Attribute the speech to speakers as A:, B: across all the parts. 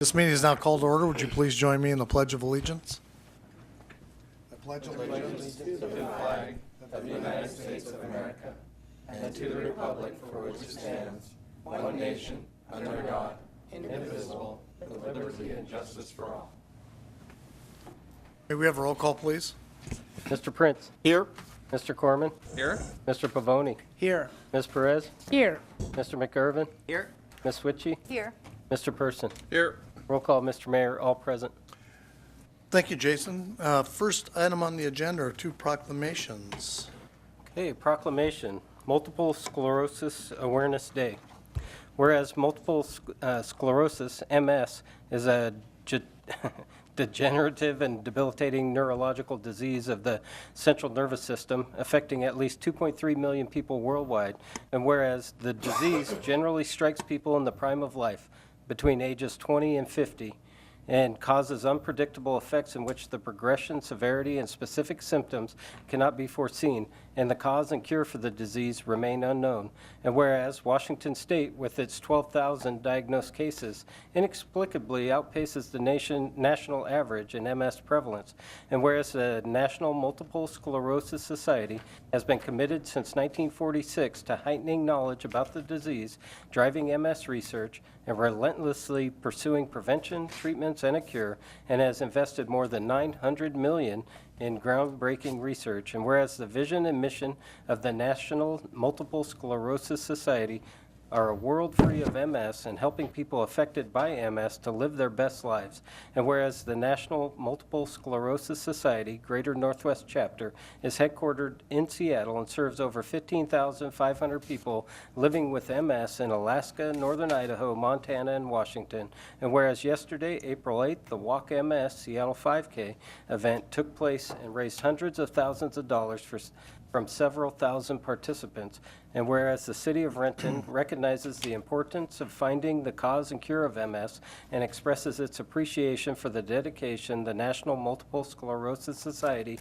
A: This meeting is now called to order. Would you please join me in the Pledge of Allegiance? I pledge allegiance to the flag of the United States of America and to the republic for which it stands, one nation, under God, indivisible, with liberty and justice for all. May we have a roll call, please?
B: Mr. Prince.
C: Here.
B: Mr. Corman.
C: Here.
B: Mr. Pavoni.
C: Here.
B: Ms. Perez.
D: Here.
B: Mr. McIrvin.
C: Here.
B: Ms. Switchy.
D: Here.
B: Mr. Person.
C: Here.
B: Roll call, Mr. Mayor, all present.
A: Thank you, Jason. First item on the agenda are two proclamations.
B: Okay, proclamation, Multiple Sclerosis Awareness Day. Whereas multiple sclerosis, MS, is a degenerative and debilitating neurological disease of the central nervous system affecting at least 2.3 million people worldwide. And whereas the disease generally strikes people in the prime of life, between ages 20 and 50, and causes unpredictable effects in which the progression, severity, and specific symptoms cannot be foreseen, and the cause and cure for the disease remain unknown. And whereas Washington State, with its 12,000 diagnosed cases, inexplicably outpaces the national average in MS prevalence, and whereas the National Multiple Sclerosis Society has been committed since 1946 to heightening knowledge about the disease, driving MS research, and relentlessly pursuing prevention, treatments, and a cure, and has invested more than $900 million in groundbreaking research. And whereas the vision and mission of the National Multiple Sclerosis Society are a world free of MS and helping people affected by MS to live their best lives. And whereas the National Multiple Sclerosis Society Greater Northwest Chapter is headquartered in Seattle and serves over 15,500 people living with MS in Alaska, Northern Idaho, Montana, and Washington. And whereas yesterday, April 8th, the Walk MS Seattle 5K event took place and raised hundreds of thousands of dollars from several thousand participants. And whereas the City of Renton recognizes the importance of finding the cause and cure of MS and expresses its appreciation for the dedication the National Multiple Sclerosis Society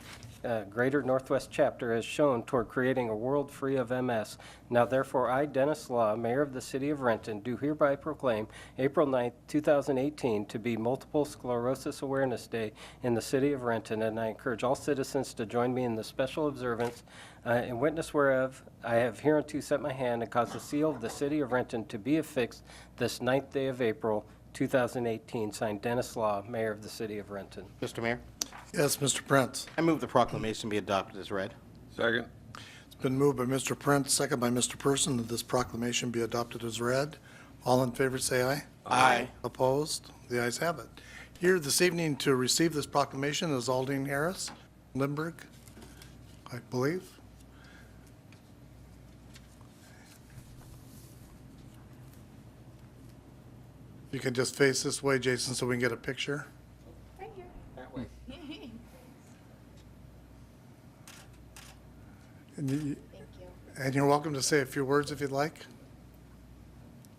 B: Greater Northwest Chapter has shown toward creating a world free of MS. Now therefore, I, Dennis Law, Mayor of the City of Renton, do hereby proclaim April 9th, 2018 to be Multiple Sclerosis Awareness Day in the City of Renton, and I encourage all citizens to join me in the special observance in witness whereof I have hereunto set my hand and caused the seal of the City of Renton to be affixed this 9th day of April, 2018. Signed, Dennis Law, Mayor of the City of Renton.
C: Mr. Mayor,
A: Yes, Mr. Prince.
C: I move the proclamation be adopted as read.
E: Second.
A: It's been moved by Mr. Prince, second by Mr. Person, that this proclamation be adopted as read. All in favor say aye.
C: Aye.
A: Opposed? The ayes have it. Here this evening to receive this proclamation is Aldine Harris, Lindbergh, I believe. You can just face this way, Jason, so we can get a picture.
D: Right here.
C: That way.
A: And you-
D: Thank you.
A: and you're welcome to say a few words if you'd like.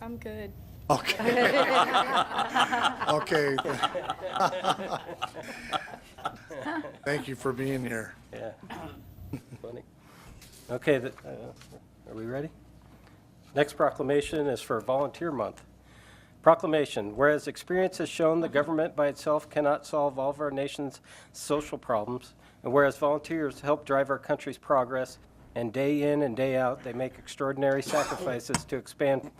D: I'm good.
A: Okay. Okay. Thank you for being here.
B: Yeah. Funny. Okay, are we ready? Next proclamation is for Volunteer Month. Proclamation, whereas experience has shown the government by itself cannot solve all of our nation's social problems, and whereas volunteers help drive our country's progress, and day in and day out, they make extraordinary sacrifices to expand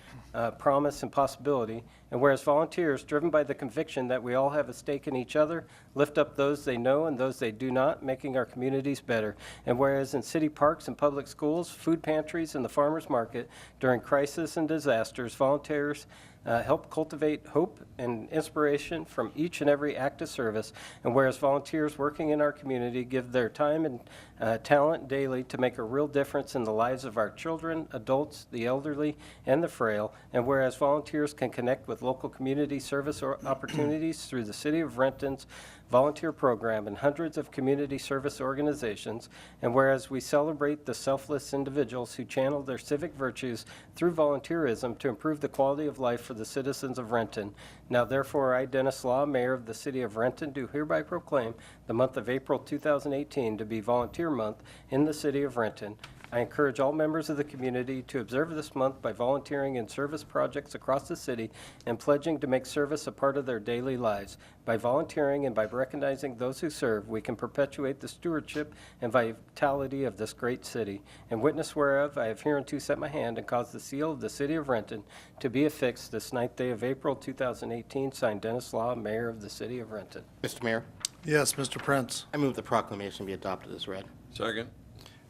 B: promise and possibility, and whereas volunteers, driven by the conviction that we all have a stake in each other, lift up those they know and those they do not, making our communities better, and whereas in city parks and public schools, food pantries, and the farmers market, during crisis and disasters, volunteers help cultivate hope and inspiration from each and every act of service. And whereas volunteers working in our community give their time and talent daily to make a real difference in the lives of our children, adults, the elderly, and the frail. And whereas volunteers can connect with local community service opportunities through the City of Renton's volunteer program and hundreds of community service organizations, and whereas we celebrate the selfless individuals who channel their civic virtues through volunteerism to improve the quality of life for the citizens of Renton. Now therefore, I, Dennis Law, Mayor of the City of Renton, do hereby proclaim the month of April 2018 to be Volunteer Month in the City of Renton, I encourage all members of the community to observe this month by volunteering in service projects across the city and pledging to make service a part of their daily lives. By volunteering and by recognizing those who serve, we can perpetuate the stewardship and vitality of this great city. In witness whereof, I have hereunto set my hand and caused the seal of the city of Renton to be affixed this 9th day of April 2018, signed Dennis Law, Mayor of the city of Renton.
C: Mr. Mayor,
A: Yes, Mr. Prince.
C: I move the proclamation be adopted as read.
E: Second.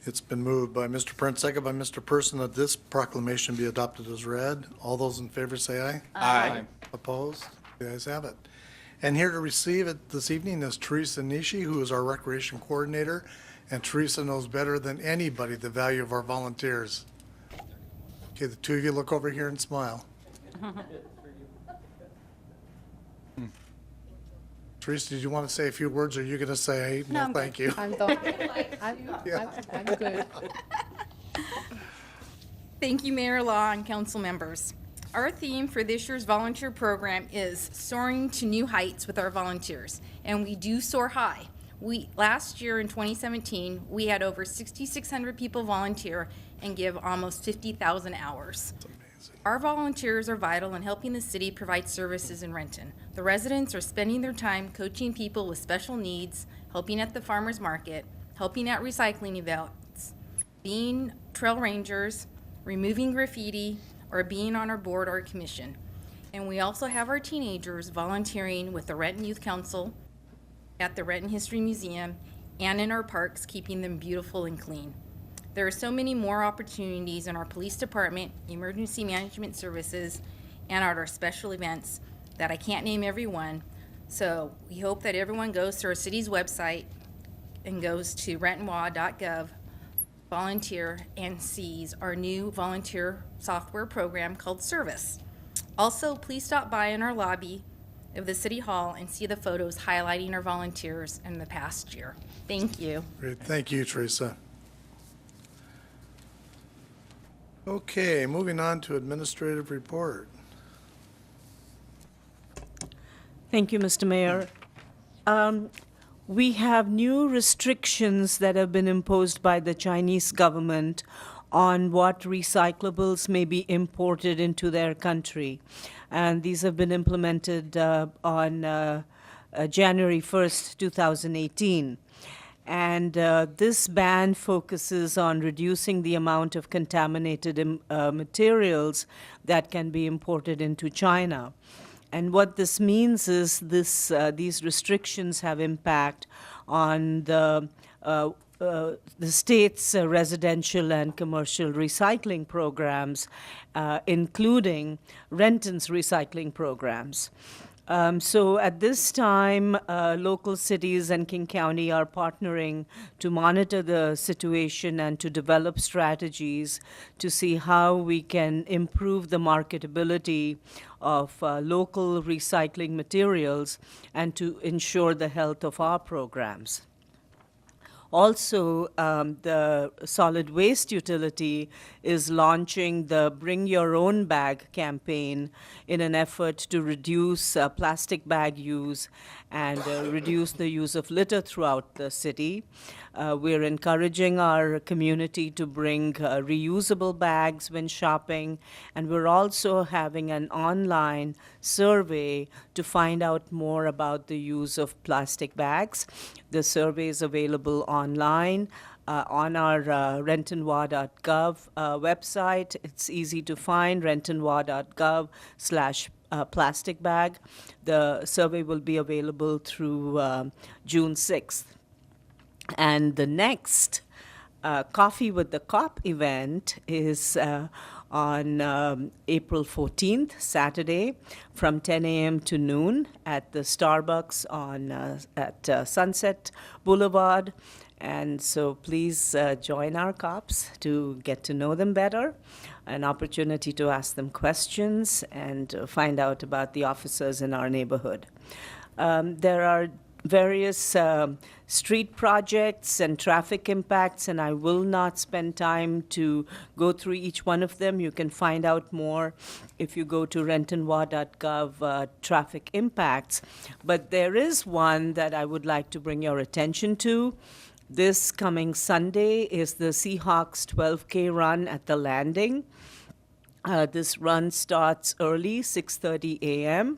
A: It's been moved by Mr. Prince, second by Mr. Person, that this proclamation be adopted as read. All those in favor say aye.
C: Aye.
A: Opposed? The ayes have it. And here to receive it this evening is Teresa Nishi, who is our Recreation Coordinator. And Teresa knows better than anybody the value of our volunteers. Okay, the two of you look over here and smile. Teresa, did you want to say a few words, or are you going to say, no,
D: I'm good.
A: thank you?
F: I'm good.
D: Thank you, Mayor Law and council members. Our theme for this year's volunteer program is soaring to new heights with our volunteers, and we do soar high. Last year in 2017, we had over 6,600 people volunteer and give almost 50,000 hours. Our volunteers are vital in helping the city provide services in Renton. The residents are spending their time coaching people with special needs, helping at the farmer's market, helping at recycling events, being trail rangers, removing graffiti, or being on our board or commission. And we also have our teenagers volunteering with the Renton Youth Council, at the Renton History Museum, and in our parks, keeping them beautiful and clean. There are so many more opportunities in our police department, emergency management services, and at our special events that I can't name every one. So we hope that everyone goes to our city's website and goes to rentonwa.gov, volunteer, and sees our new volunteer software program called Service. Also, please stop by in our lobby of the City Hall and see the photos highlighting our volunteers in the past year. Thank you.
A: Great, thank you, Teresa. Okay, moving on to administrative report.
F: Thank you, Mr. Mayor. We have new restrictions that have been imposed by the Chinese government on what recyclables may be imported into their country. And these have been implemented on January 1st, 2018. And this ban focuses on reducing the amount of contaminated materials that can be imported into China. And what this means is these restrictions have impact on the state's residential and commercial recycling programs, including Renton's recycling programs. So at this time, local cities and King County are partnering to monitor the situation and to develop strategies to see how we can improve the marketability of local recycling materials and to ensure the health of our programs. Also, the solid waste utility is launching the Bring Your Own Bag campaign in an effort to reduce plastic bag use and reduce the use of litter throughout the city. We're encouraging our community to bring reusable bags when shopping, and we're also having an online survey to find out more about the use of plastic bags. The survey is available online on our rentonwa.gov website. It's easy to find, rentonwa.gov/plastic bag. The survey will be available through June 6th. And the next Coffee with the Cop event is on April 14th, Saturday, from 10 a.m. to noon at the Starbucks at Sunset Boulevard. And so please join our cops to get to know them better, an opportunity to ask them questions and find out about the officers in our neighborhood. There are various street projects and traffic impacts, and I will not spend time to go through each one of them. You can find out more if you go to rentonwa.gov traffic impacts. But there is one that I would like to bring your attention to. This coming Sunday is the Seahawks 12K run at the Landing. This run starts early, 6:30 a.m.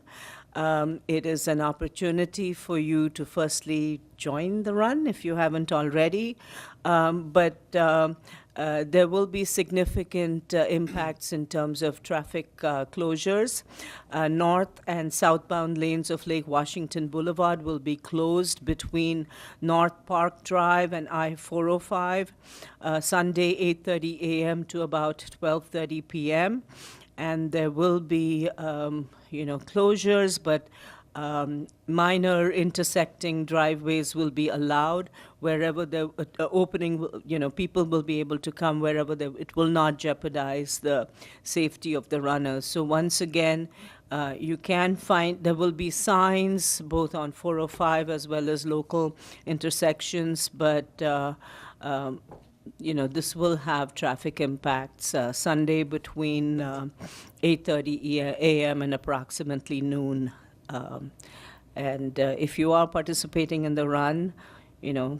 F: It is an opportunity for you to firstly join the run if you haven't already, but there will be significant impacts in terms of traffic closures. North and southbound lanes of Lake Washington Boulevard will be closed between North Park Drive and I-405, Sunday 8:30 a.m. to about 12:30 p.m. And there will be, closures, but minor intersecting driveways will be allowed wherever the opening, people will be able to come wherever it will not jeopardize the safety of the runners. So once again, you can find, there will be signs both on 405 as well as local intersections, but this will have traffic impacts Sunday between 8:30 a.m. and approximately noon. And if you are participating in the run,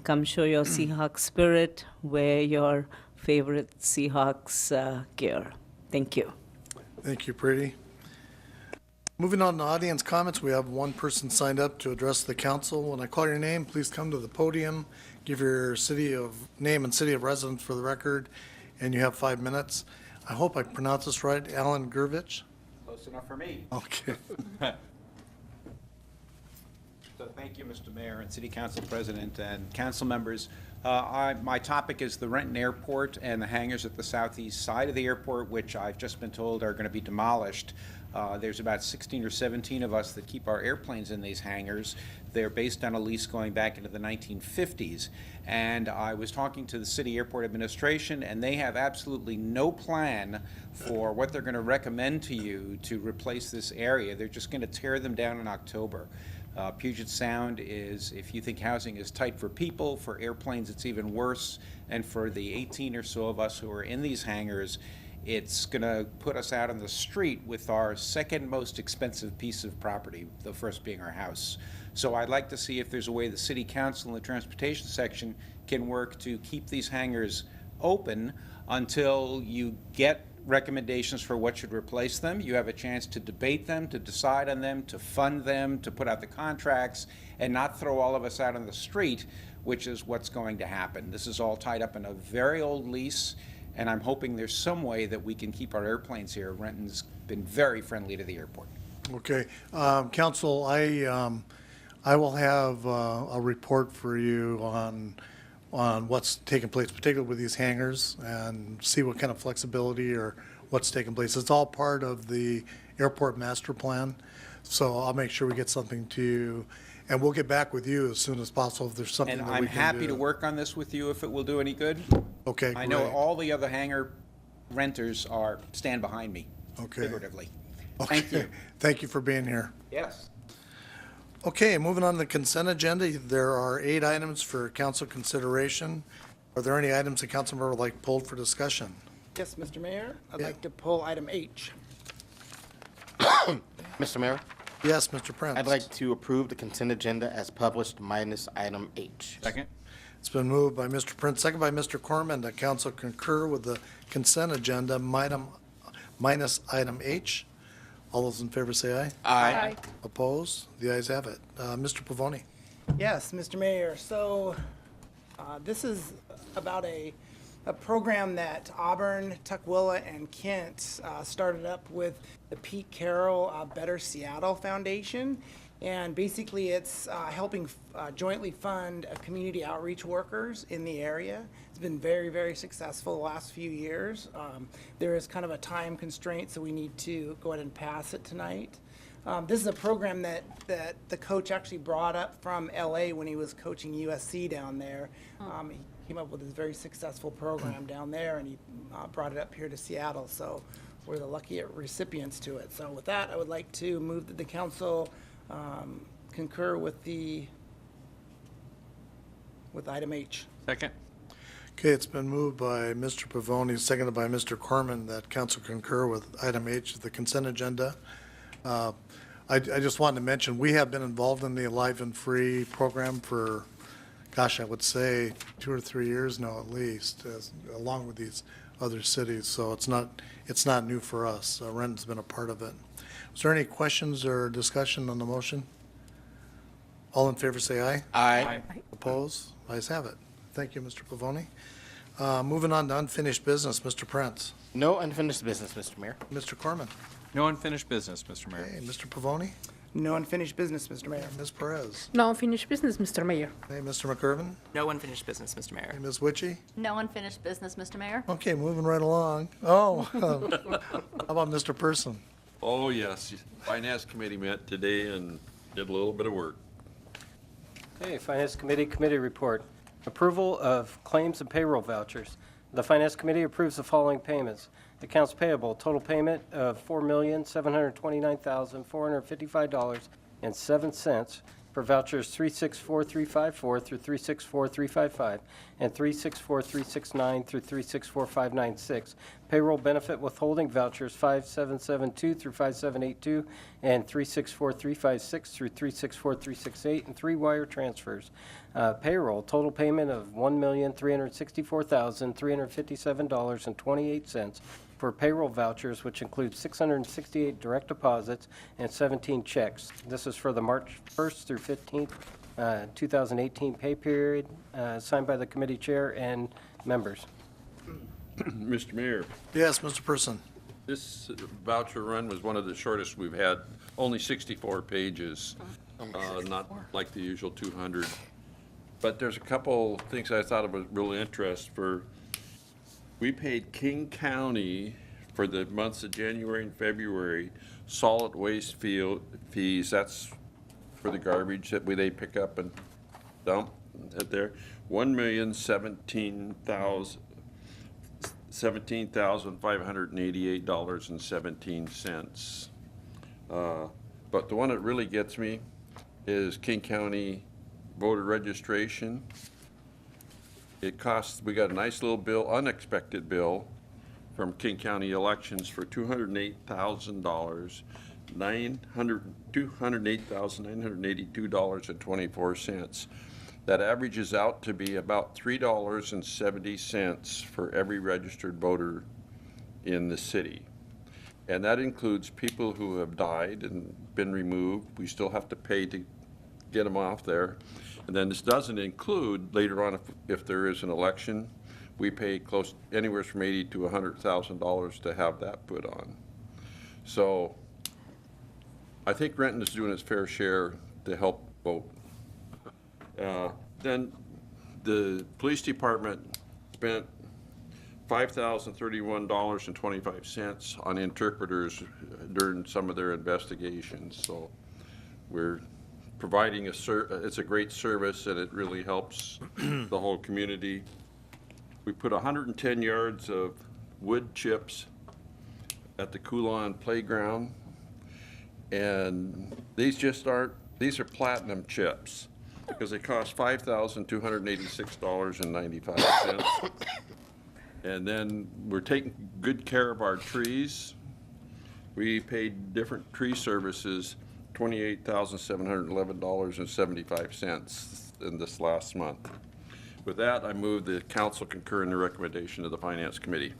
F: come show your Seahawks spirit, wear your favorite Seahawks gear. Thank you.
A: Thank you, Preeti. Moving on to audience comments, we have one person signed up to address the council. When I call your name, please come to the podium, give your name and city of residence for the record, and you have 5 minutes. I hope I pronounced this right, Alan Gurvich?
E: Close enough for me.
A: Okay.
E: So thank you, Mr. Mayor and City Council President and council members. My topic is the Renton Airport and the hangars at the southeast side of the airport, which I've just been told are going to be demolished. There's about 16 or 17 of us that keep our airplanes in these hangars. They're based on a lease going back into the 1950s. And I was talking to the City Airport Administration, and they have absolutely no plan for what they're going to recommend to you to replace this area. They're just going to tear them down in October. Puget Sound is, if you think housing is tight for people, for airplanes it's even worse, and for the 18 or so of us who are in these hangars, it's going to put us out on the street with our second most expensive piece of property, the first being our house. So I'd like to see if there's a way the City Council and the Transportation Section can work to keep these hangars open until you get recommendations for what should replace them. You have a chance to debate them, to decide on them, to fund them, to put out the contracts, and not throw all of us out on the street, which is what's going to happen. This is all tied up in a very old lease, and I'm hoping there's some way that we can keep our airplanes here. Renton's been very friendly to the airport.
A: Okay. Council, I will have a report for you on what's taking place, particularly with these hangars, and see what kind of flexibility or what's taking place. It's all part of the airport master plan, so I'll make sure we get something to you, and we'll get back with you as soon as possible if there's something
E: And
A: that we
E: I'm
A: can do.
E: happy to work on this with you if it will do any good.
A: Okay,
E: I know
A: great.
E: all the other hangar renters stand behind me,
A: Okay.
E: figuratively.
A: Okay.
E: Thank you.
A: Thank you for being here.
E: Yes.
A: Okay, moving on to the consent agenda, there are 8 items for council consideration. Are there any items the council member would like pulled for discussion?
G: Yes, Mr. Mayor, I'd
A: Yeah.
G: like to pull item H.
C: Mr. Mayor,
A: Yes, Mr. Prince.
C: I'd like to approve the consent agenda as published minus item H.
E: Second?
A: It's been moved by Mr. Prince, second by Mr. Corman, that council concur with the consent agenda minus item H. All those in favor say aye.
E: Aye.
A: Opposed? The ayes have it. Mr. Pavoni.
G: Yes, Mr. Mayor, so this is about a program that Auburn, Tukwila, and Kent started up with the Pete Carroll Better Seattle Foundation. And basically, it's helping jointly fund community outreach workers in the area. It's been very, very successful the last few years. There is kind of a time constraint, so we need to go ahead and pass it tonight. This is a program that the coach actually brought up from LA when he was coaching USC down there. He came up with this very successful program down there, and he brought it up here to Seattle. So we're the lucky recipients to it. So with that, I would like to move that the council concur with item H.
E: Second?
A: Okay, it's been moved by Mr. Pavoni, seconded by Mr. Corman, that council concur with item H of the consent agenda. I just wanted to mention, we have been involved in the Alive and Free program for, gosh, I would say 2 or 3 years now at least, along with these other cities. So it's not new for us. Renton's been a part of it. Is there any questions or discussion on the motion? All in favor say aye.
C: Aye.
A: Opposed? Ayes have it. Thank you, Mr. Pavoni. Moving on to unfinished business, Mr. Prince.
C: No unfinished business, Mr. Mayor.
A: Mr. Corman.
H: No unfinished business, Mr. Mayor.
A: Okay, Mr. Pavoni.
G: No unfinished business, Mr. Mayor.
A: Ms. Perez.
I: No unfinished business, Mr. Mayor.
A: Hey, Mr. McIrvin.
J: No unfinished business, Mr. Mayor.
A: Hey, Ms. Witchy.
I: No unfinished business, Mr. Mayor.
A: Okay, moving right along. Oh, how about Mr. Person?
K: Oh, yes. Finance Committee met today and did a little bit of work.
B: Okay, Finance Committee report. Approval of claims and payroll vouchers. The Finance Committee approves the following payments. Accounts payable, total payment of $4,729,455.07 for vouchers 364354 through 364355 and 364369 through 364596. Payroll benefit withholding vouchers 5772 through 5782 and 364356 through 364368, and 3 wire transfers. Payroll, total payment of $1,364,357.28 for payroll vouchers, which includes 668 direct deposits and 17 checks. This is for the March 1st through 15th, 2018 pay period, signed by the committee chair and members.
K: Mr. Mayor,
A: Yes, Mr. Person.
K: this voucher run was one of the shortest we've had, only 64 pages, not like the usual 200. But there's a couple things I thought was really interesting for. We paid King County for the months of January and February solid waste fees. That's for the garbage that they pick up and dump at there. $1,017,588.17. But the one that really gets me is King County voter registration. It costs, we got a nice little bill, unexpected bill from King County Elections for $208,000, $208,982.24. That averages out to be about $3.70 for every registered voter in the city. And that includes people who have died and been removed. We still have to pay to get them off there. And then this doesn't include, later on, if there is an election, we pay close, anywhere from $80,000 to $100,000 to have that put on. So I think Renton is doing its fair share to help vote. Then the police department spent $5,031.25 on interpreters during some of their investigations. So we're providing it's a great service, and it really helps the whole community. We put 110 yards of wood chips at the Coulon Playground, and these are platinum chips because they cost $5,286.95. And then we're taking good care of our trees. We paid different tree services $28,711.75 in this last month. With that, I move the council concur in the recommendation of the Finance Committee.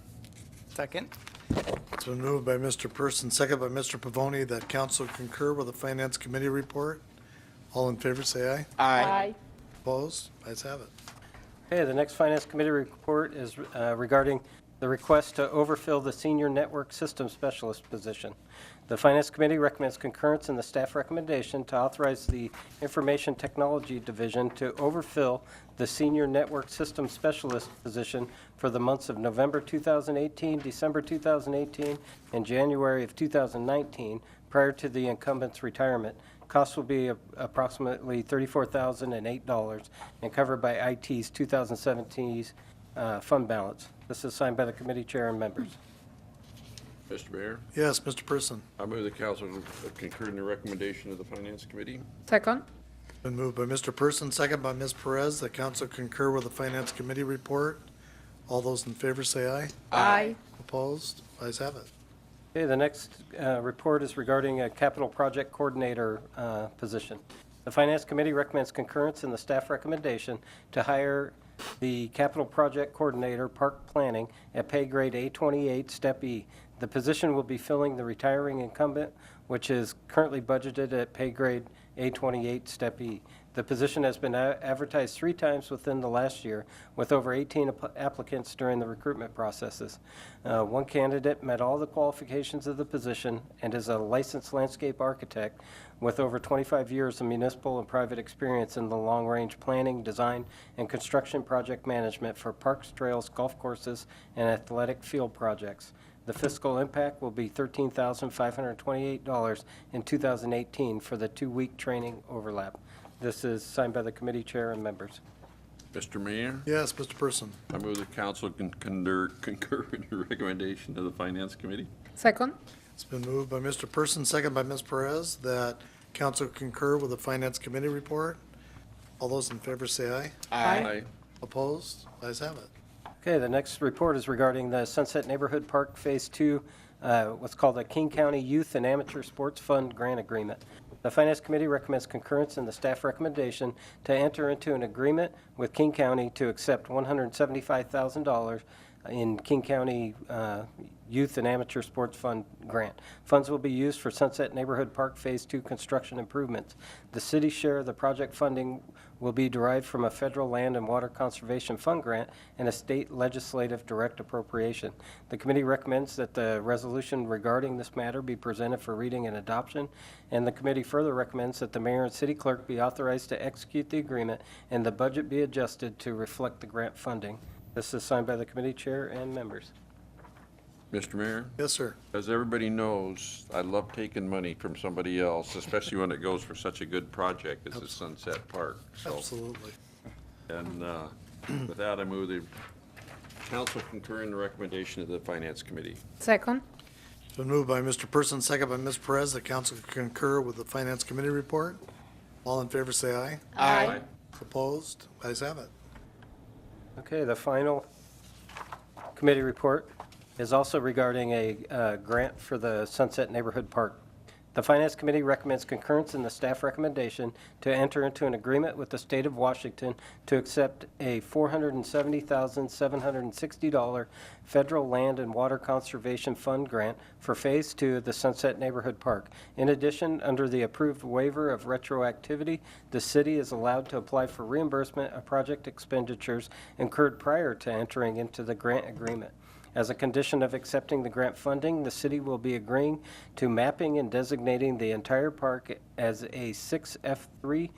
G: Second.
A: It's been moved by Mr. Person, second by Mr. Pavoni, that council concur with the Finance Committee report. All in favor, say aye.
F: Aye.
A: Opposed? Ayes have it.
B: Okay, the next Finance Committee report is regarding the request to overfill the Senior Network System Specialist position. The Finance Committee recommends concurrence in the staff recommendation to authorize the Information Technology Division to overfill the Senior Network System Specialist position for the months of November 2018, December 2018, and January of 2019 prior to the incumbent's retirement. Costs will be approximately $34,008 and covered by IT's 2017 fund balance. This is signed by the committee chair and members.
K: Mr. Mayor,
A: Yes, Mr. Person.
K: I move the council concur in the recommendation of the Finance Committee.
I: Second.
A: Been moved by Mr. Person, second by Ms. Perez, that council concur with the Finance Committee report. All those in favor say aye.
I: Aye.
A: Opposed? Ayes have it.
B: Okay, the next report is regarding a capital project coordinator position. The Finance Committee recommends concurrence in the staff recommendation to hire the Capital Project Coordinator, Park Planning, at pay grade A28, Step E. The position will be filling the retiring incumbent, which is currently budgeted at pay grade A28, Step E. The position has been advertised 3 times within the last year, with over 18 applicants during the recruitment processes. One candidate met all the qualifications of the position and is a licensed landscape architect with over 25 years of municipal and private experience in the long-range planning, design, and construction project management for parks, trails, golf courses, and athletic field projects. The fiscal impact will be $13,528 in 2018 for the 2-week training overlap. This is signed by the committee chair and members.
K: Mr. Mayor,
A: Yes, Mr. Person.
K: I move the council concur with the recommendation of the Finance Committee.
I: Second.
A: It's been moved by Mr. Person, second by Ms. Perez, that council concur with the Finance Committee report. All those in favor say aye.
K: Aye.
A: Opposed? Ayes have it.
B: Okay, the next report is regarding the Sunset Neighborhood Park Phase 2, what's called the King County Youth and Amateur Sports Fund Grant Agreement. The Finance Committee recommends concurrence in the staff recommendation to enter into an agreement with King County to accept $175,000 in King County Youth and Amateur Sports Fund grant. Funds will be used for Sunset Neighborhood Park Phase 2 construction improvements. The city's share of the project funding will be derived from a federal land and water conservation fund grant and a state legislative direct appropriation. The committee recommends that the resolution regarding this matter be presented for reading and adoption, and the committee further recommends that the mayor and city clerk be authorized to execute the agreement and the budget be adjusted to reflect the grant funding. This is signed by the committee chair and members.
K: Mr. Mayor,
A: Yes, sir.
K: as everybody knows, I love taking money from somebody else, especially when it goes for such a good project as the Sunset Park. So,
A: Absolutely.
K: and with that, I move the council concur in the recommendation of the Finance Committee.
I: Second.
A: It's been moved by Mr. Person, second by Ms. Perez, that council concur with the Finance Committee report. All in favor say aye.
I: Aye.
A: Opposed? Ayes have it.
B: Okay, the final committee report is also regarding a grant for the Sunset Neighborhood Park. The Finance Committee recommends concurrence in the staff recommendation to enter into an agreement with the state of Washington to accept a $470,760 federal land and water conservation fund grant for Phase 2 of the Sunset Neighborhood Park. In addition, under the approved waiver of retroactivity, the city is allowed to apply for reimbursement of project expenditures incurred prior to entering into the grant agreement. As a condition of accepting the grant funding, the city will be agreeing to mapping and designating the entire park as a 6F3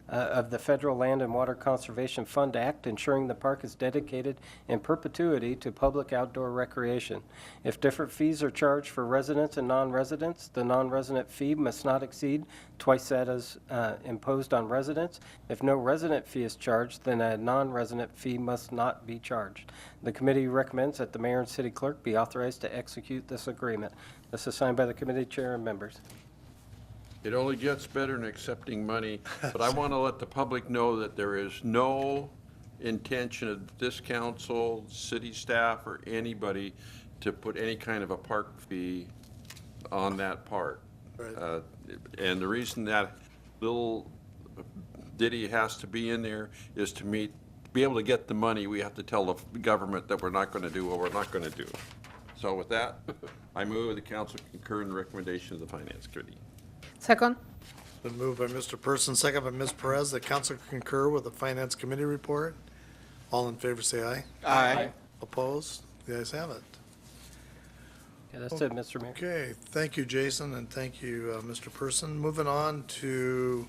B: of the Federal Land and Water Conservation Fund Act, ensuring the park is dedicated in perpetuity to public outdoor recreation. If different fees are charged for residents and non-residents, the non-resident fee must not exceed twice that as imposed on residents. If no resident fee is charged, then a non-resident fee must not be charged. The committee recommends that the mayor and city clerk be authorized to execute this agreement. This is signed by the committee chair and members.
K: It only gets better in accepting money, but I want to let the public know that there is no intention of this council, city staff, or anybody to put any kind of a park fee on that park.
A: Right.
K: And the reason that little ditty has to be in there is to be able to get the money, we have to tell the government that we're not going to do what we're not going to do. So with that, I move the council concur in the recommendation of the Finance Committee.
I: Second.
A: Been moved by Mr. Person, second by Ms. Perez, that council concur with the Finance Committee report. All in favor say aye.
C: Aye.
A: Opposed? The ayes have it.
B: Okay, that's it, Mr. Mayor.
A: Okay, thank you, Jason, and thank you, Mr. Person. Moving on to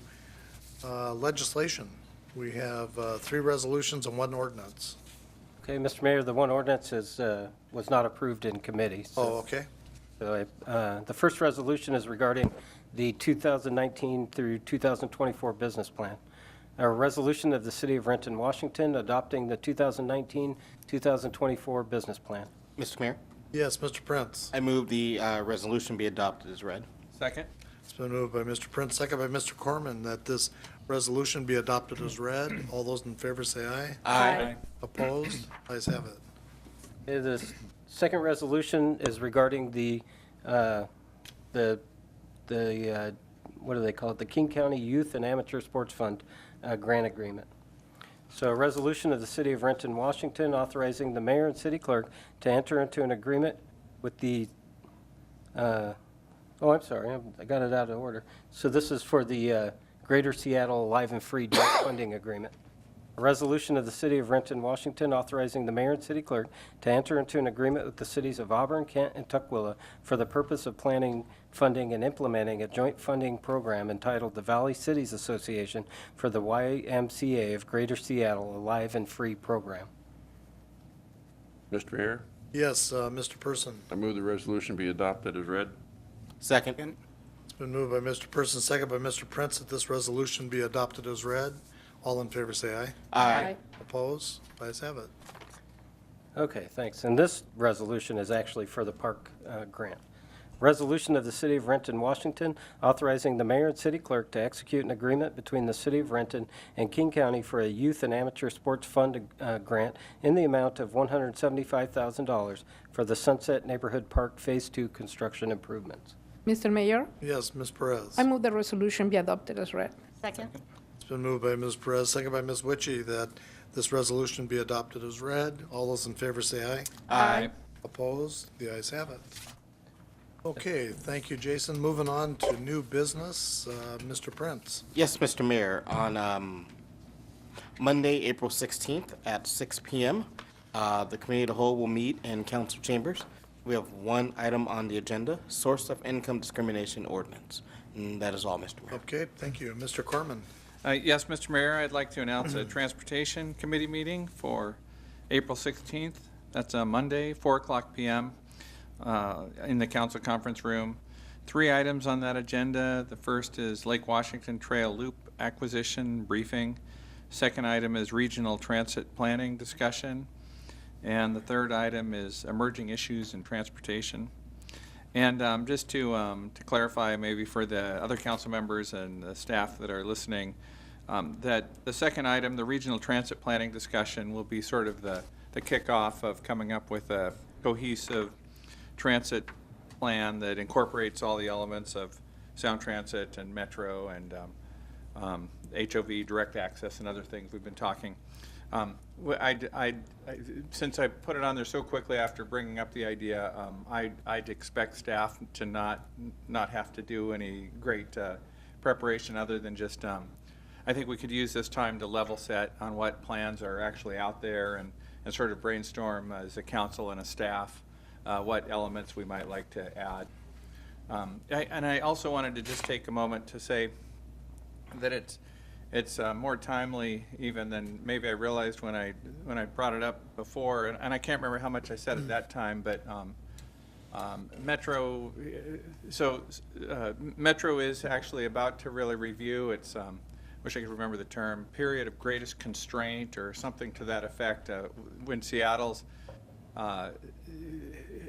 A: legislation. We have 3 resolutions and 1 ordinance.
B: Okay, Mr. Mayor, the one ordinance was not approved in committee.
A: Oh, okay.
B: So the first resolution is regarding the 2019 through 2024 business plan. A resolution of the City of Renton, Washington, adopting the 2019-2024 business plan.
C: Mr. Mayor,
A: Yes, Mr. Prince.
C: I move the resolution be adopted as read.
H: Second.
A: It's been moved by Mr. Prince, second by Mr. Corman, that this resolution be adopted as read. All those in favor say aye.
I: Aye.
A: Opposed? Ayes have it.
B: Okay, the second resolution is regarding the what do they call it? The King County Youth and Amateur Sports Fund grant agreement. So a resolution of the City of Renton, Washington, authorizing the mayor and city clerk to enter into an agreement with the, oh, I'm sorry, I got it out of order. So this is for the Greater Seattle Alive and Free joint funding agreement. A resolution of the City of Renton, Washington, authorizing the mayor and city clerk to enter into an agreement with the cities of Auburn, Kent, and Tukwila for the purpose of planning, funding, and implementing a joint funding program entitled the Valley Cities Association for the YMCA of Greater Seattle Alive and Free program.
K: Mr. Mayor,
A: Yes, Mr. Person.
K: I move the resolution be adopted as read.
C: Second.
A: It's been moved by Mr. Person, second by Mr. Prince, that this resolution be adopted as read. All in favor say aye.
C: Aye.
A: Opposed? Ayes have it.
B: Okay, thanks. And this resolution is actually for the park grant. Resolution of the City of Renton, Washington, authorizing the mayor and city clerk to execute an agreement between the City of Renton and King County for a youth and amateur sports fund grant in the amount of $175,000 for the Sunset Neighborhood Park Phase 2 construction improvements.
I: Mr. Mayor,
A: Yes, Ms. Perez.
I: I move the resolution be adopted as read.
D: Second.
A: It's been moved by Ms. Perez, second by Ms. Witchy, that this resolution be adopted as read. All those in favor say aye.
H: Aye.
A: Opposed? The ayes have it. Okay, thank you, Jason. Moving on to new business, Mr. Prince.
C: Yes, Mr. Mayor, on Monday, April 16th at 6 PM, the Committee of the Whole will meet in council chambers. We have one item on the agenda, source of income discrimination ordinance. And that is all, Mr. Mayor.
A: Okay, thank you. Mr. Corman.
H: Yes, Mr. Mayor, I'd like to announce a Transportation Committee meeting for April 16th. That's a Monday, 4 o'clock PM, in the council conference room. 3 items on that agenda. The first is Lake Washington Trail Loop acquisition briefing. Second item is regional transit planning discussion. And the third item is emerging issues in transportation. And just to clarify, maybe for the other council members and the staff that are listening, that the second item, the regional transit planning discussion, will be sort of the kickoff of coming up with a cohesive transit plan that incorporates all the elements of Sound Transit and Metro and HOV, direct access, and other things we've been talking. Since I put it on there so quickly after bringing up the idea, I'd expect staff to not have to do any great preparation other than just, I think we could use this time to level set on what plans are actually out there and sort of brainstorm as a council and a staff what elements we might like to add. And I also wanted to just take a moment to say that it's more timely even than maybe I realized when I brought it up before, and I can't remember how much I said at that time, but Metro, Metro is actually about to really review its, wish I could remember the term, period of greatest constraint or something to that effect, when Seattle's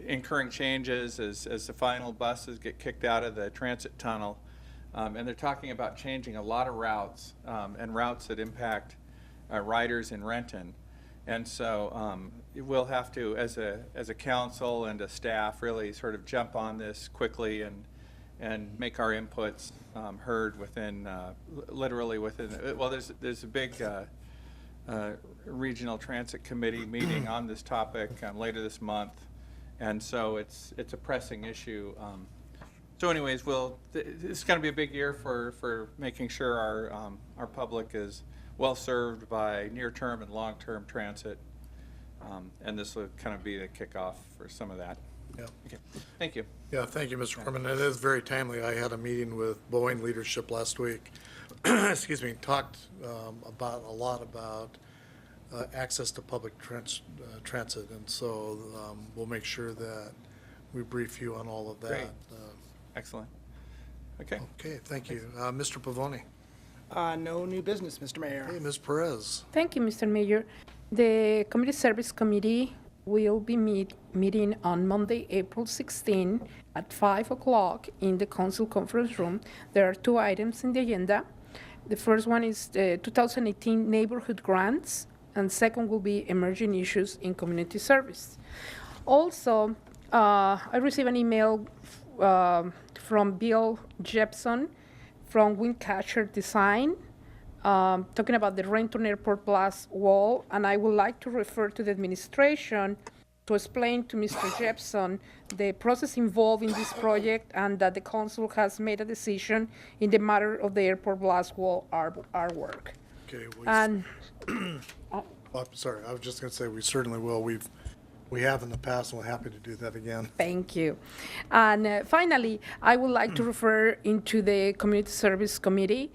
H: incurring changes as the final buses get kicked out of the transit tunnel. And they're talking about changing a lot of routes and routes that impact riders in Renton. And so we'll have to, as a council and a staff, really sort of jump on this quickly and make our inputs heard within, literally within, well, there's a big regional transit committee meeting on this topic later this month. And so it's a pressing issue. So anyways, it's going to be a big year for making sure our public is well served by near-term and long-term transit, and this will kind of be the kickoff for some of that.
A: Yeah.
H: Okay, thank you.
A: Yeah, thank you, Mr. Corman. It is very timely. I had a meeting with Boeing leadership last week. Excuse me, talked about a lot about access to public transit, and so we'll make sure that we brief you on all of that.
H: Great. Excellent. Okay.
A: Okay, thank you. Mr. Pavoni.
G: No new business, Mr. Mayor.
A: Hey, Ms. Perez.
I: Thank you, Mr. Mayor. The Community Service Committee will be meeting on Monday, April 16 at 5 o'clock in the council conference room. There are 2 items in the agenda. The first one is the 2018 neighborhood grants, and second will be emerging issues in community service. Also, I received an email from Bill Jepson from Windcatcher Design, talking about the Renton Airport Blast Wall, and I would like to refer to the administration to explain to Mr. Jepson the process involved in this project and that the council has made a decision in the matter of the airport blast wall artwork.
A: Okay,
I: And
A: oh, I'm sorry, I was just gonna say, we certainly will. We have in the past, and we're happy to do that again.
I: thank you. And finally, I would like to refer into the Community Service Committee.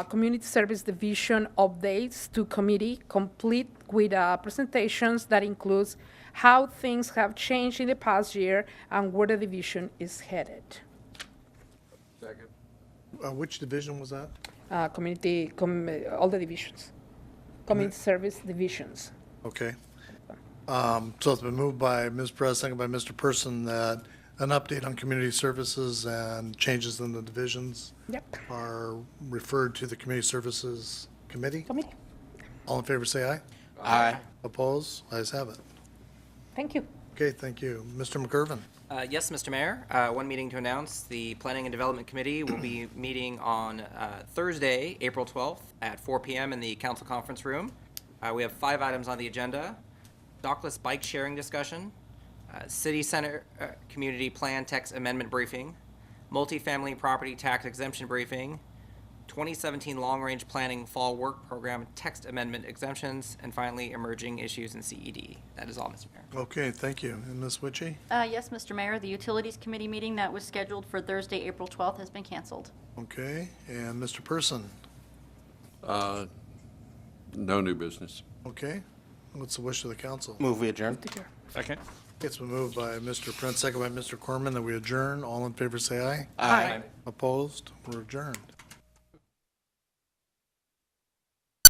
I: Community Service Division updates to committee, complete with presentations that includes how things have changed in the past year and where the division is headed.
K: Second.
A: Which division was that?
I: All the divisions, community service divisions.
A: Okay. So it's been moved by Ms. Perez, second by Mr. Person, that an update on community services and changes in the divisions
I: Yep,
A: are referred to the Community Services Committee.
I: committee.
A: All in favor, say aye.
C: Aye.
A: Oppose? Ayes have it.
I: Thank you.
A: Okay, thank you. Mr. McGurven.
J: Yes, Mr. Mayor. One meeting to announce. The Planning and Development Committee will be meeting on Thursday, April 12th at 4 p.m. in the council conference room. We have 5 items on the agenda. Dockless bike sharing discussion, City Center Community Plan Text Amendment briefing, multifamily property tax exemption briefing, 2017 Long Range Planning Fall Work Program text amendment exemptions, and finally, emerging issues in CED. That is all, Mr. Mayor.
A: Okay, thank you. And Ms. Witchy?
L: Yes, Mr. Mayor, the Utilities Committee meeting that was scheduled for Thursday, April 12th has been canceled.
A: Okay, and Mr. Person?
K: No new business.
A: Okay, what's the wish of the council?
C: Move we adjourn.
H: Second.
A: It's been moved by Mr. Prince, second by Mr. Corman, that we adjourn. All in favor, say aye.
C: Aye.
A: Opposed? We're adjourned.